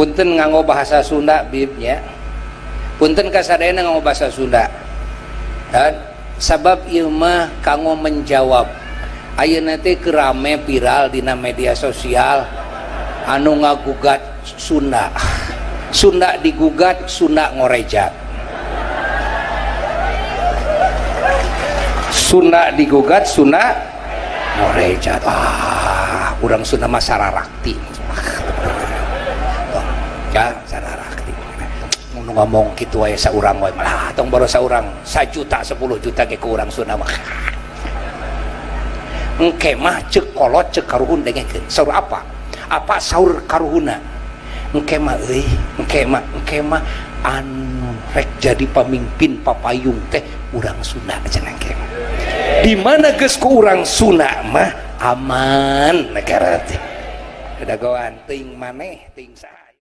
punten nganggo bahasa Sunda bibnya, punten kasadayana nganggo bahasa Sunda. Dan sabab ieu mah kanggo menjawab ayeuna teh kerame viral dina media sosial anu ngagugat Sunda. Sunda digugat, Sunda ngorejat. Sunda digugat, Sunda ngorejat. Urang Sunda mah sararakti. Ya, sararakti. Mun ngomong kitu aya saurang wae malah tong baru saurang 1 juta 10 juta ge ku urang Sunda mah. Engke mah ceuk kolot ceuk karuhun dengekeun. Saur apa? Apa saur karuhuna? Engke mah anu rek jadi pamimpin papayung teh urang Sunda cenah engke. Di mana geus ku urang Sunda mah aman negara teh. Dagoan teuing maneh teuing saha